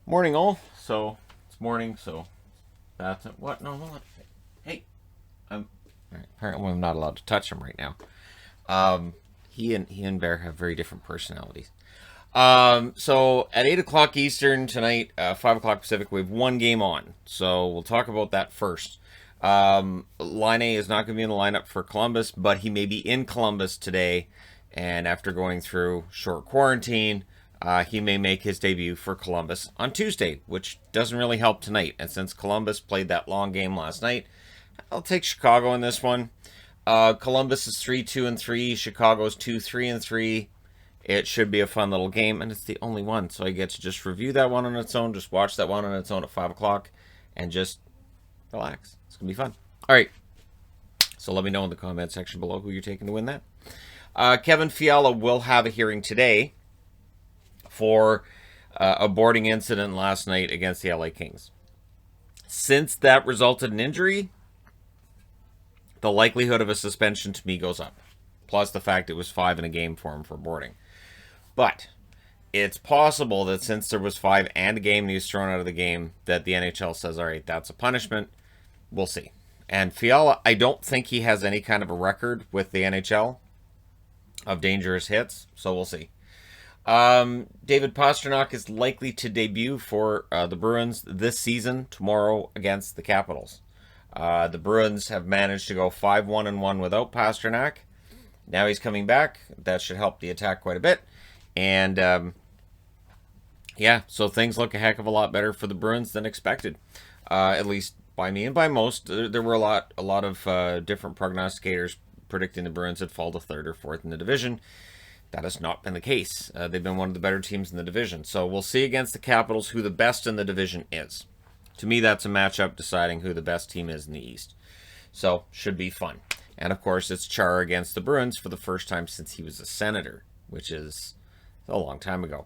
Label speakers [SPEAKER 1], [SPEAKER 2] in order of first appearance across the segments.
[SPEAKER 1] Morning, all. So it's morning. So that's it. What? No, hold on. Hey, I'm apparently I'm not allowed to touch him right now. He and Bear have very different personalities. So at 8 o'clock Eastern tonight, 5 o'clock Pacific, we have one game on. So we'll talk about that first. Line A is not going to be in the lineup for Columbus, but he may be in Columbus today. And after going through short quarantine, he may make his debut for Columbus on Tuesday, which doesn't really help tonight. And since Columbus played that long game last night, I'll take Chicago in this one. Columbus is 3-2-3. Chicago's 2-3-3. It should be a fun little game, and it's the only one, so I get to just review that one on its own, just watch that one on its own at 5 o'clock, and just relax. It's going to be fun. All right, so let me know in the comment section below who you're taking to win that. Kevin Fiala will have a hearing today for a boarding incident last night against the LA Kings. Since that resulted in injury, the likelihood of a suspension to me goes up. Plus the fact it was 5 in a game for him for boarding. But it's possible that since there was 5 and a game and he was thrown out of the game, that the NHL says, all right, that's a punishment. We'll see. And Fiala, I don't think he has any kind of a record with the NHL of dangerous hits, so we'll see. David Pastrnak is likely to debut for the Bruins this season, tomorrow against the Capitals. The Bruins have managed to go 5-1-1 without Pastrnak. Now he's coming back. That should help the attack quite a bit. And, yeah, so things look a heck of a lot better for the Bruins than expected. At least by me and by most. There were a lot of different prognosticators predicting the Bruins would fall to 3rd or 4th in the division. That has not been the case. They've been one of the better teams in the division. So we'll see against the Capitals who the best in the division is. To me, that's a matchup deciding who the best team is in the East. So, should be fun. And, of course, it's Char against the Bruins for the first time since he was a Senator, which is a long time ago.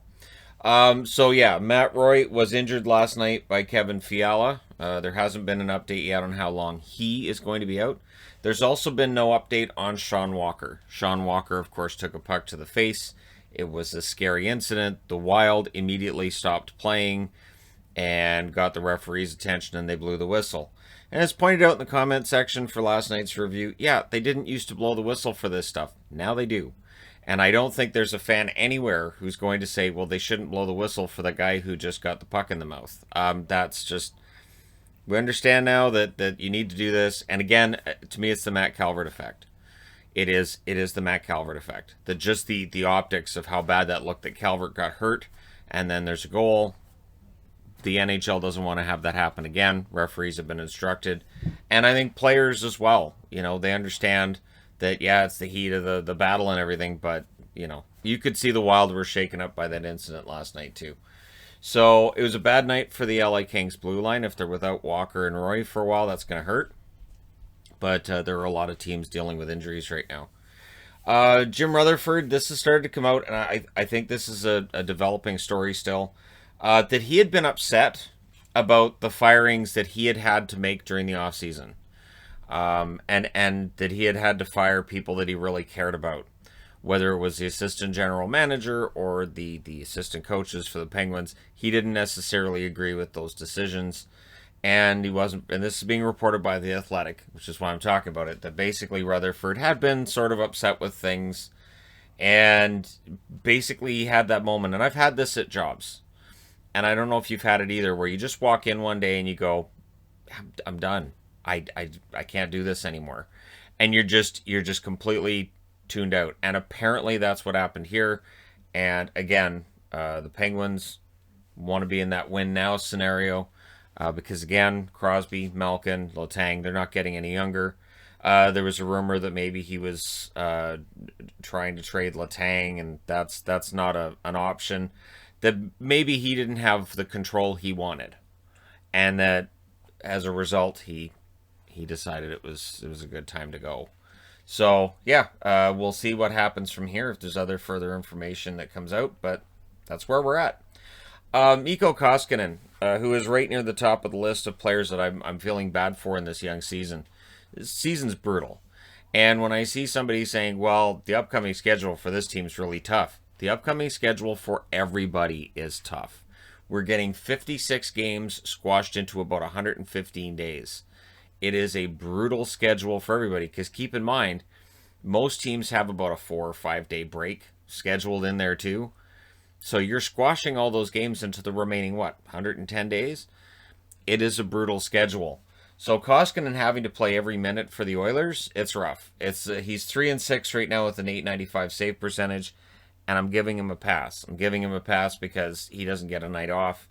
[SPEAKER 1] So, yeah, Matt Roy was injured last night by Kevin Fiala. There hasn't been an update yet on how long he is going to be out. There's also been no update on Sean Walker. Sean Walker, of course, took a puck to the face. It was a scary incident. The Wild immediately stopped playing and got the referee's attention, and they blew the whistle. And as pointed out in the comment section for last night's review, yeah, they didn't used to blow the whistle for this stuff. Now they do. And I don't think there's a fan anywhere who's going to say, well, they shouldn't blow the whistle for the guy who just got the puck in the mouth. That's just... We understand now that you need to do this. And again, to me, it's the Matt Calvert effect. It is the Matt Calvert effect. Just the optics of how bad that looked that Calvert got hurt, and then there's a goal. The NHL doesn't want to have that happen again. Referees have been instructed. And I think players as well. You know, they understand that, yeah, it's the heat of the battle and everything, but, you know, you could see the Wild were shaken up by that incident last night, too. So it was a bad night for the LA Kings blue line. If they're without Walker and Roy for a while, that's going to hurt. But there are a lot of teams dealing with injuries right now. Jim Rutherford, this has started to come out, and I think this is a developing story still, that he had been upset about the firings that he had to make during the offseason. And that he had to fire people that he really cared about. Whether it was the assistant general manager or the assistant coaches for the Penguins, he didn't necessarily agree with those decisions. And he wasn't, and this is being reported by The Athletic, which is why I'm talking about it, that basically Rutherford had been sort of upset with things. And basically he had that moment, and I've had this at jobs. And I don't know if you've had it either, where you just walk in one day and you go, I'm done. I can't do this anymore. And you're just completely tuned out. And apparently that's what happened here. And again, the Penguins want to be in that win now scenario because again, Crosby, Malkin, Letang, they're not getting any younger. There was a rumor that maybe he was trying to trade Letang, and that's not an option. That maybe he didn't have the control he wanted, and that as a result he decided it was a good time to go. So, yeah, we'll see what happens from here if there's other further information that comes out, but that's where we're at. Mikko Koskinen, who is right near the top of the list of players that I'm feeling bad for in this young season. This season's brutal. And when I see somebody saying, well, the upcoming schedule for this team's really tough, the upcoming schedule for everybody is tough. We're getting 56 games squashed into about 115 days. It is a brutal schedule for everybody because keep in mind, most teams have about a 4 or 5 day break scheduled in there too. So you're squashing all those games into the remaining, 110 days? It is a brutal schedule. So Koskinen having to play every minute for the Oilers, it's rough. He's 3-6 right now with an .895 save percentage, and I'm giving him a pass. I'm giving him a pass because he doesn't get a night off.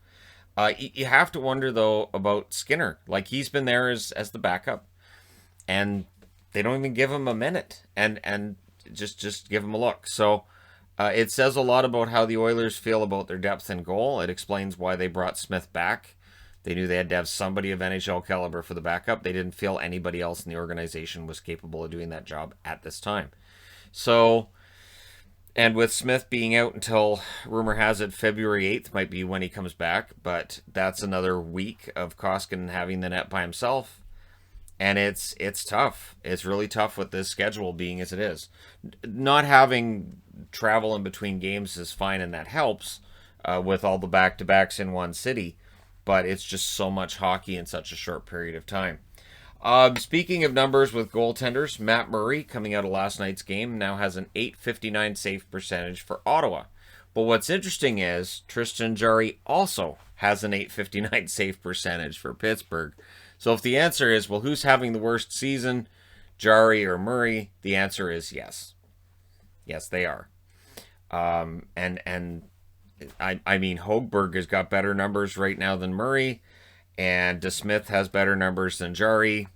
[SPEAKER 1] You have to wonder, though, about Skinner. Like, he's been there as the backup, and they don't even give him a minute, and just give him a look. So it says a lot about how the Oilers feel about their depth in goal. It explains why they brought Smith back. They knew they had to have somebody of NHL caliber for the backup. They didn't feel anybody else in the organization was capable of doing that job at this time. So, and with Smith being out until, rumor has it, February 8th might be when he comes back, but that's another week of Koskinen having the net by himself. And it's tough. It's really tough with this schedule being as it is. Not having travel in between games is fine, and that helps with all the back-to-backs in one city. But it's just so much hockey in such a short period of time. Speaking of numbers with goaltenders, Matt Murray, coming out of last night's game, now has an .859 save percentage for Ottawa. But what's interesting is Tristan Jarry also has an .859 save percentage for Pittsburgh. So if the answer is, well, who's having the worst season, Jarry or Murray? The answer is yes. Yes, they are. I mean, Hogberg has got better numbers right now than Murray, and DeSmith has better numbers than Jarry.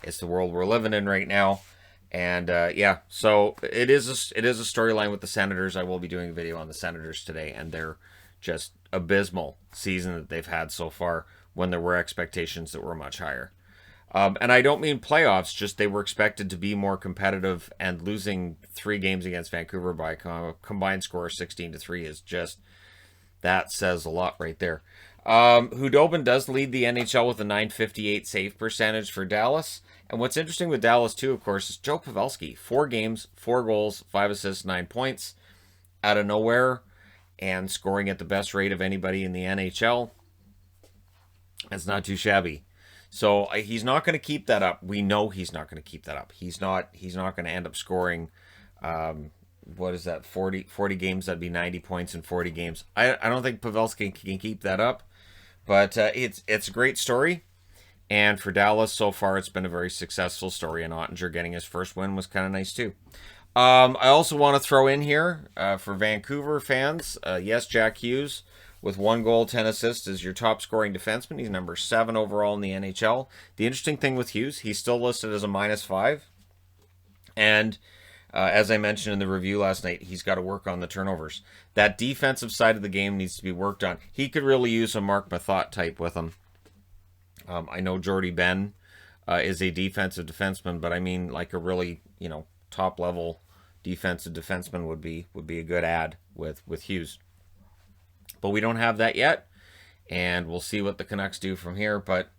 [SPEAKER 1] It's the world we're living in right now, and yeah, so it is a storyline with the Senators. I will be doing a video on the Senators today, and they're just abysmal season that they've had so far when there were expectations that were much higher. And I don't mean playoffs, just they were expected to be more competitive, and losing 3 games against Vancouver by a combined score of 16-3 is just, that says a lot right there. Hudobin does lead the NHL with a .958 save percentage for Dallas. And what's interesting with Dallas, too, of course, is Joe Pavelski. 4 games, 4 goals, 5 assists, 9 points out of nowhere, and scoring at the best rate of anybody in the NHL. That's not too shabby. So he's not going to keep that up. We know he's not going to keep that up. He's not going to end up scoring, what is that, 40 games? That'd be 90 points in 40 games. I don't think Pavelski can keep that up. But it's a great story. And for Dallas, so far, it's been a very successful story. And Ottinger getting his first win was kind of nice, too. I also want to throw in here, for Vancouver fans, yes, Jack Hughes, with 1 goal, 10 assists, is your top scoring defenseman. He's number 7 overall in the NHL. The interesting thing with Hughes, he's still listed as a -5. And as I mentioned in the review last night, he's got to work on the turnovers. That defensive side of the game needs to be worked on. He could really use a Mark Mathot type with him. I know Jordy Ben is a defensive defenseman, but I mean, like, a really, top-level defensive defenseman would be a good add with Hughes. But we don't have that yet, and we'll see what the Canucks do from here. But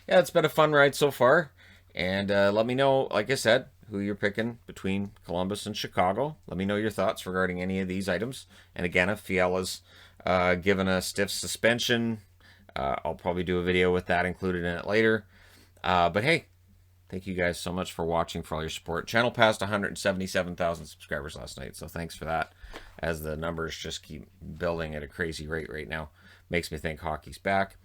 [SPEAKER 1] yeah, it's been a fun ride so far, and let me know, like I said, who you're picking between Columbus and Chicago. Let me know your thoughts regarding any of these items. And again, if Fiala's given a stiff suspension, I'll probably do a video with that included in it later. But hey, thank you guys so much for watching, for all your support. Channel passed 177,000 subscribers last night, so thanks for that, as the numbers just keep building at a crazy rate right now. Makes me think hockey's back.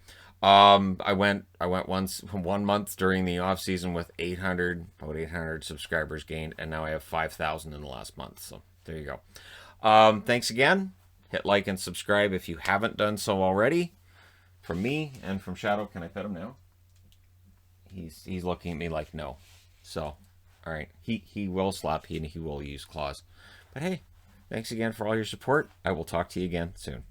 [SPEAKER 1] I went once 1 month during the off season with about 800 subscribers gained, and now I have 5,000 in the last month. So there you go. Thanks again. Hit like and subscribe if you haven't done so already. From me and from Shadow, can I pet him now? He's looking at me like no. So, all right, he will slap, and he will use claws. But hey, thanks again for all your support. I will talk to you again soon.